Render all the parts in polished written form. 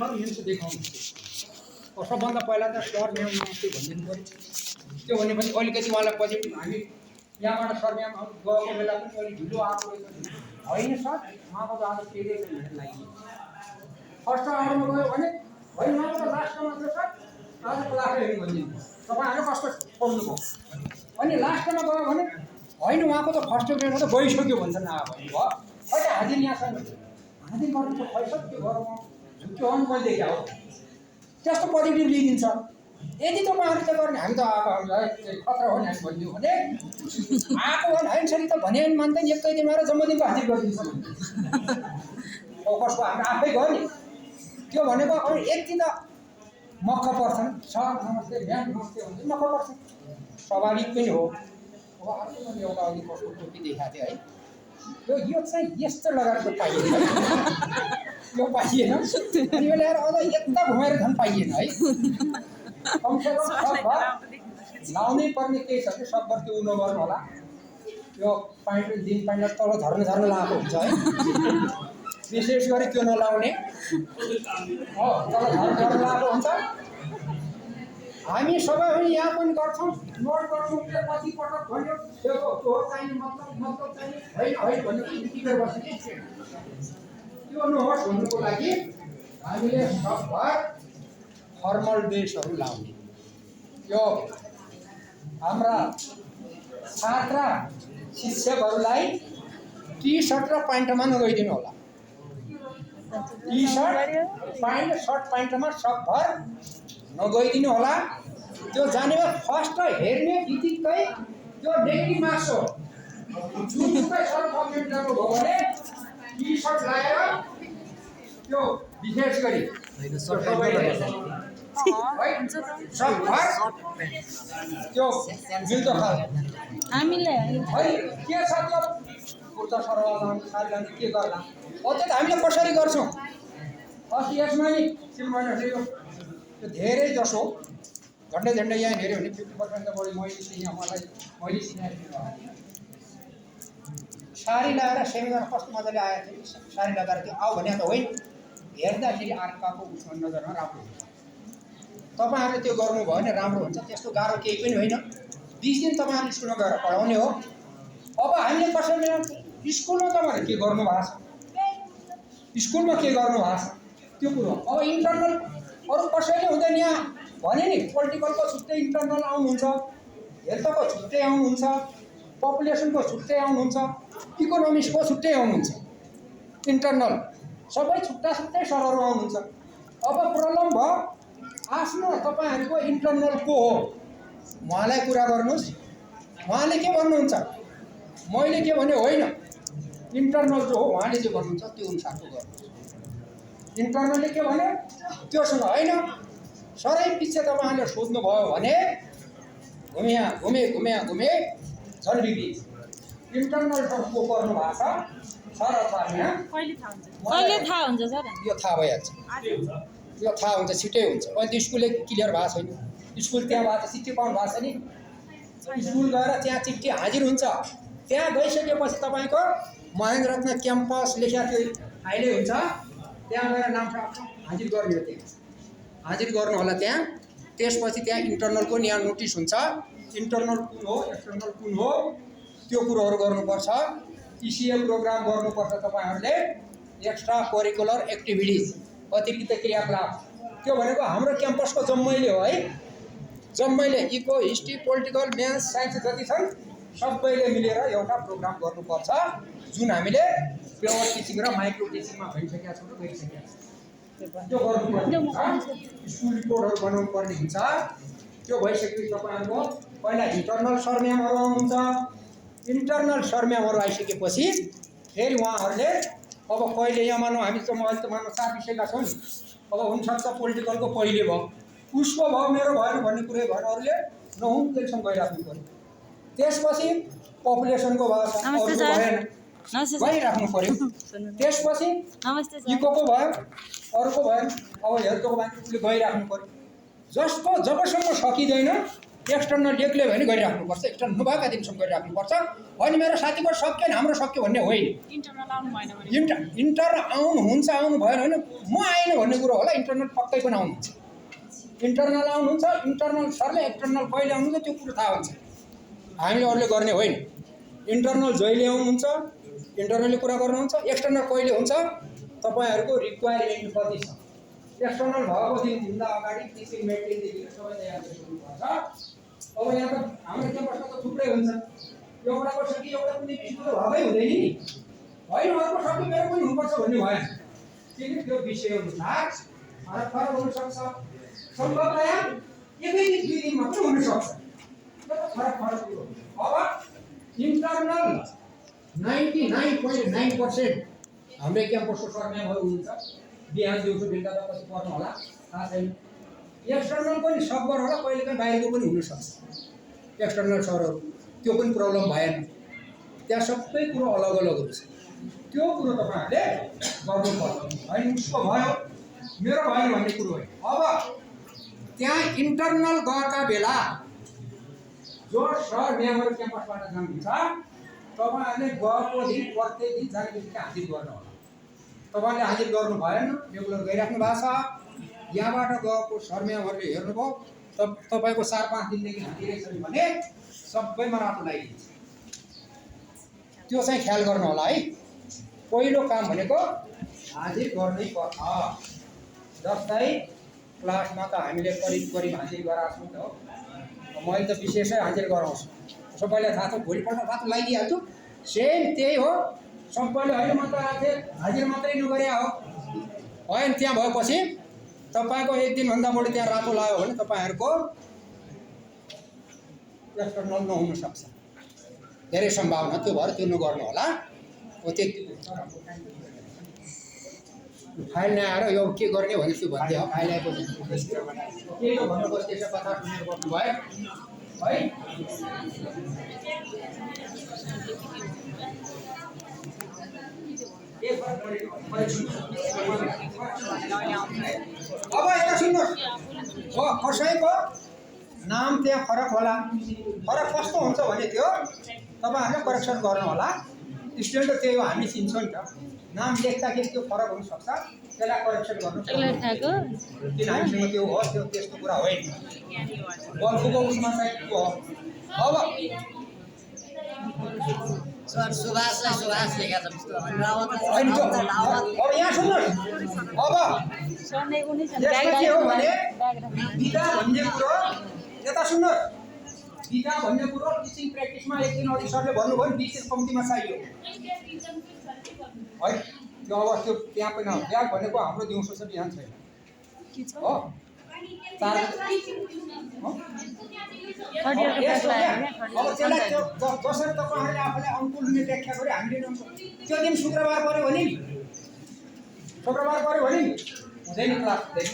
Men's देखाउनु सबभन्दा पहिला त सरम्याम नमस्ते भनिदिनु पऱ्यो। त्यो भनेपछि अलिकति उहाँलाई पछि हामी यहाँबाट सरम्याम गएको बेला पनि अलिक ढिलो आएको रहेछ होइन सर उहाँको त आज केही हेर्न लागि फर्स्ट आउनु गयो भने होइन उहाँको त लास्टमा मात्र सर आजको लास्ट हेर्नु भनिदिनु तपाईँहरू कस्तो पढ्नुभयो अनि लास्टमा गयो भने होइन उहाँको त फर्स्ट ग्रेडमा त गइसक्यो भन्छन् अब भयो अहिले हाजिर यहाँ छैन हाजिर गर्नु त खै सक्यो गरौँ झुक्यो अनि मैले देखा हो त्यस्तो पोजिटिभ लिइदिन्छ। यदि तपाईँहरू त गर्ने हामी त हामीलाई खतरा हो नि हामी भनिदियो भने आएको भने होइन सरी त भने पनि मान्दैन एकै दिनमा र जन्मदिनको हाजिर गरिदिन्छ कसको हाम्रो आफै गयो नि त्यो भनेको अब यति त मक्ख पर्छन् सर नमस्ते म्याम नमस्ते भन्छ मक्ख पर्छ स्वाभाविक पनि हो। अब अर्को मैले एउटा अघि कसको टोपी देखाएको थिएँ है यो चाहिँ यस्तो लगाएको पाइएन यो पाइएन अनि यो ल्याएर अझ यता घुमाएर झन् पाइएन है कमसेकम सकभर लाउनै पर्ने केही छ कि सकभर त्यो उनो गर्नु होला यो पाइन्ट दिन पाइन्ट तल झर्न लगाएको हुन्छ है विशेष गरी त्यो नलाउने तल झर्न लगाएको हुन्छ। हामी सबैहरू यहाँ पनि गर्छौँ नोट गर्छौँ पछि पटक भन्यो त्यो चाहिने मतलब चाहिने होइन होइन भन्ने टिपेर बस्ने त्यो नोट हुनुको लागि हामीले सकभर फर्मल ड्रेसहरू लाउने यो हाम्रा छात्र शिक्षकहरूलाई टी सर्ट र प्यान्टमा नगइदिनु होला टी सर्ट प्यान्ट सर्ट प्यान्टमा सकभर नगइदिनु होला त्यो जानेमा फर्स्ट हेर्ने बित्तिकै त्यो नेगेटिभ मार्क्स हो जुनसुकै सर कमेन्ट गर्नुभयो भने टी सर्ट लगाएर त्यो विशेष गरी त्यो मिल्दो खालको हामीले है के छ त्यो कुर्ता सरवाला साडी लाने के गर्ला अझै त हामीले कसरी गर्छौँ अस्ति यसमा नि सिलमानहरूले यो धेरै जसो झन्डै यहाँ हेऱ्यो भने 50% त बढी मैले यहाँ मैले सिकाएको साडी लगाएर सेमिनार कस्तो मजाले आएको थियो साडी लगाएर त्यो आऊ भने त होइन हेर्दाखेरि अर्काको उसमा नजरमा राम्रो हुन्छ तपाईँहरूले त्यो गर्नुभयो भने राम्रो हुन्छ त्यस्तो गाह्रो केही पनि होइन 20 दिन तपाईँहरू स्कुलमा गएर पढाउने हो। अब हामीले कसैले स्कुलमा तपाईँहरू के गर्नु भएको छ स्कुलमा के गर्नु भएको छ त्यो कुरो अब इन्टरनल अरू कसैले हुँदैन यहाँ भने नि पोलिटिकलको छुट्टै इन्टरनल आउनुहुन्छ हेल्थको छुट्टै आउनुहुन्छ पपुलेसनको छुट्टै आउनुहुन्छ इकोनोमिक्सको छुट्टै आउनुहुन्छ इन्टरनल सबै छुट्टा छुट्टै सरहरू आउनुहुन्छ। अब प्रब्लम भयो आफ्नो तपाईँहरूको इन्टरनल को हो उहाँलाई कुरा गर्नुहोस् उहाँले के भन्नुहुन्छ मैले के भने होइन इन्टरनल जो हो उहाँले जे भन्नुहुन्छ त्यो अनुसारको गर्नुहोस् इन्टरनलले के भने त्योसँग होइन सरै पछि तपाईँहरूले सोध्नुभयो भने घुमे झन् बिग्रिन्छ इन्टरनल को गर्नु भएको छ सर अथवा यहाँ कहिले थाहा हुन्छ सर यो थाहा भइहाल्छ यो थाहा हुन्छ छिट्टै हुन्छ अहिले त्यो स्कुलले क्लियर भएको छैन स्कुल त्यहाँ भएको चिठी पाउनु भएको छ नि स्कुल गएर त्यहाँ चिठी हाजिर हुन्छ त्यहाँ गइसकेपछि तपाईँको महेन्द्र रत्न क्याम्पस लेखेर त्यो फाइलै हुन्छ त्यहाँ गएर नाम हाजिर गर्ने हो त्यहाँ हाजिर गर्नु होला त्यहाँ त्यसपछि त्यहाँ इन्टरनलको यहाँ नोटिस हुन्छ इन्टरनल कुन हो एक्सटर्नल कुन हो त्यो कुरोहरू गर्नुपर्छ इसिए प्रोग्राम गर्नुपर्छ तपाईँहरूले एक्स्ट्रा करिकुलर एक्टिभिटिज अतिरिक्त क्रियाकलाप त्यो भनेको हाम्रो क्याम्पसको जम्मैले हो है जम्मैले eco history political maths science जति छन् सबैले मिलेर एउटा प्रोग्राम गर्नुपर्छ जुन हामीले प्योर टिचिङ र माइक्रो टिचिङमा भइसकेका छौँ र गइसकेका छौँ त्यो गर्नुपर्छ स्कुल रिपोर्टहरू बनाउनु पर्ने हुन्छ त्यो भइसकेपछि तपाईँहरूको पहिला इन्टरनल सरम्यामहरू आउनुहुन्छ इन्टरनल सरम्यामहरू आइसकेपछि फेरि उहाँहरूले अब कहिले यहाँ मानौँ हामी त अहिले त मानौँ 4 विषयका छौँ नि अब हुनसक्छ पोलिटिकलको पहिले भयो उसको भयो मेरो भएन भन्ने कुरै भएर अरूले नहुन्जेलसम्म गइराख्नु पऱ्यो त्यसपछि पपुलेसनको भयो भएन गइराख्नु पऱ्यो त्यसपछि इकोको भयो अरूको भयो अब हेल्थको मान्छेले गइराख्नु पऱ्यो जसको जबसम्म सकिँदैन एक्सटर्नल एक्लै भने गरिराख्नुपर्छ, एक्सटर्नल नभएका दिनसम्म गरिराख्नुपर्छ। अनि मेरो साथीको सक्यो नि हाम्रो सक्यो भन्ने होइन। इन्टरनल आउनु भएन भने इन्टर्नल आउनुहुन्छ, आउनु भएन भने म आएन भन्ने कुरो होला। इन्टर्नल पक्कै पनि आउनुहुन्छ, इन्टर्नल आउनुहुन्छ। इन्टर्नल सरले एक्सटर्नल कहिले आउनुहुन्छ त्यो कुरो थाहा हुन्छ, हामीले अरूले गर्ने होइन। इन्टर्नल जहिले आउनुहुन्छ, इन्टर्नलले कुरा गर्नुहुन्छ। एक्सटर्नल कहिले हुन्छ, तपाईँहरूको रिक्वायरमेन्ट कति छ। एक्सटर्नल भएको दिनभन्दा अगाडि टिचिङ मेटेरियलदेखि सबै तयार गर्नुपर्छ। अब यहाँ त हाम्रो क्याम्पसमा त थुप्रै हुन्छ, एउटाको छ कि एउटा कुनै विषयको त भएकै हुँदैन नि, होइन अर्को सक्यो मेरो पनि हुनुपर्छ भन्ने भएन। किन त्यो विषयअनुसार फरक हुनसक्छ, सम्भवतया एकै दिन दुई दिन मात्रै हुनसक्छ, त्यो त फरक कुरो। अब इन्टर्नल 99.9% हाम्रै क्याम्पसको सरम्यामहरू हुनुहुन्छ। बिहान दिउँसो बेलुका त कति पर्नु होला थाहा छैन। एक्सटर्नल पनि सकभर होला, कहिले काहीँ बाहिरको पनि हुनसक्छ एक्सटर्नल सरहरू, त्यो पनि प्रब्लम भएन। त्यहाँ सबै कुरो अलग अलगहरू छ, त्यो कुरो तपाईँहरूले गर्नुपर्छ। होइन उसको भयो मेरो भएन भन्ने कुरो होइन। अब त्यहाँ इन्टर्नल गएका बेला जो सर म्यामहरू क्याम्पसबाट जानुहुन्छ, तपाईँहरूले गएको दिन प्रत्येक दिन जाने बित्तिकै हाजिर गर्नु होला। तपाईँले हाजिर गर्नु भएन, रेगुलर गइराख्नु भएको छ। यहाँबाट गएको सर म्यामहरूले हेर्नुभयो तपाईँको 4-5 दिनदेखि हाजिरै छ भने सबैमा रातो लगाइदिन्छ। त्यो चाहिँ ख्याल गर्नु होला है। पहिलो काम भनेको हाजिर गर्नै पर्छ। जस्तै क्लासमा त हामीले करिब हाजिर गराएको छौँ त, मैले त विशेषै हाजिर गराउँछु। सबैलाई थाहा छ, भोलिपल्ट रातो लगाइदिइहाल्छु। सेम त्यही हो, सबैले होइन म त हाजिर मात्रै नगरे हो होइन। त्यहाँ भएपछि तपाईँको एक दिनभन्दा बढी त्यहाँ रातो लाग्यो भने तपाईँहरूको एक्सटर्नल नहुन सक्छ, धेरै सम्भावना। त्यो भएर त्यो नगर्नु होला। हो त्यति फाइल नआएर यो के गर्ने भने त्यो भन्दै हो। फाइल आएपछि के हो भन्नुहोस्, त्यसो कथा सुनेर गर्नुभयो है। अब यता सुन्नुहोस्, कसैको नाम त्यहाँ फरक होला। फरक कस्तो हुन्छ भने त्यो तपाईँहरूले करेक्सन गर्नु होला। स्टुडेन्ट त त्यही हो, हामी चिन्छौँ नि त। नाम लेख्दाखेरि त्यो फरक हुनसक्छ, त्यसलाई करेक्सन गर्नु। किन हामीसँग त्यो हो, त्यो त्यस्तो कुरा होइन। बल्बुको उसमा चाहिँ त्यो हो। अब अब यहाँ सुन्नुहोस्, अब यसमा के हो भने बिदा भन्ने कुरो, यता सुन्नुहोस्, बिदा भन्ने कुरो टिचिङ प्र्याक्टिसमा एक दिन अघि सरले भन्नुभयो 20 दिन कम्तीमा चाहियो है। त्यो अब त्यो त्यहाँ पनि ब्याग भनेको हाम्रो दिउँसो छ, बिहान छैन हो। अब त्यसलाई जसरी तपाईँहरूले आफूलाई अनुकूल हुने व्याख्या गऱ्यो, हामीले त्यो दिन शुक्रबार पऱ्यो भने नि, शुक्रबार पऱ्यो भने नि हुँदैन क्लास, हुँदैन।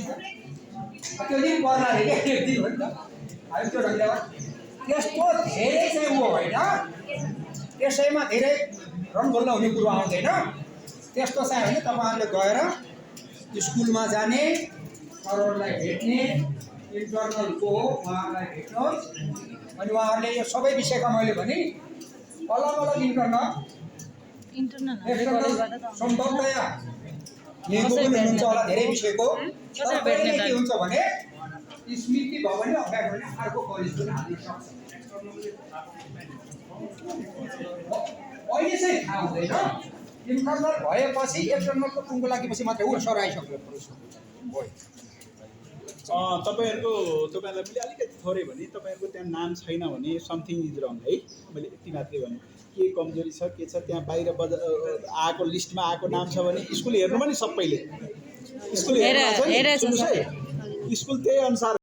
त्यो दिन पर्ला अरे क्या, एक दिन हो नि त। हामी त्यो ढङ्गले त्यस्तो धेरै चाहिँ ऊ होइन, त्यसैमा धेरै रनबल्ल हुने कुरो आउँदैन। त्यस्तो चाहिँ होइन। तपाईँहरूले गएर स्कुलमा जाने, सरहरूलाई भेट्ने, इन्टर्नल को हो उहाँलाई भेट्नुहोस्। अनि उहाँहरूले यो सबै विषयका मैले भने अलग अलग इन्टर्नल सम्भवतया यहीँको पनि हुनुहुन्छ होला धेरै विषयको। के हुन्छ भने स्मृति भयो भने अभ्यास भने अर्को कलेज पनि हाल्न सक्छ। अहिले चाहिँ थाहा हुँदैन, इन्टर्नल भएपछि एक्सटर्नलको टुङ्गो लागेपछि मात्रै हो सर आइसक्यो। तपाईँहरूलाई मैले अलिकति थोरै भने तपाईँहरूको त्यहाँ नाम छैन भने समथिङ इज रङ है। मैले यति मात्रै भने के कमजोरी छ के छ, त्यहाँ बाहिर आएको लिस्टमा आएको नाम छ भने स्कुल हेर्नु पनि सबैले स्कुल हेर्नु है। स्कुल त्यही अनुसार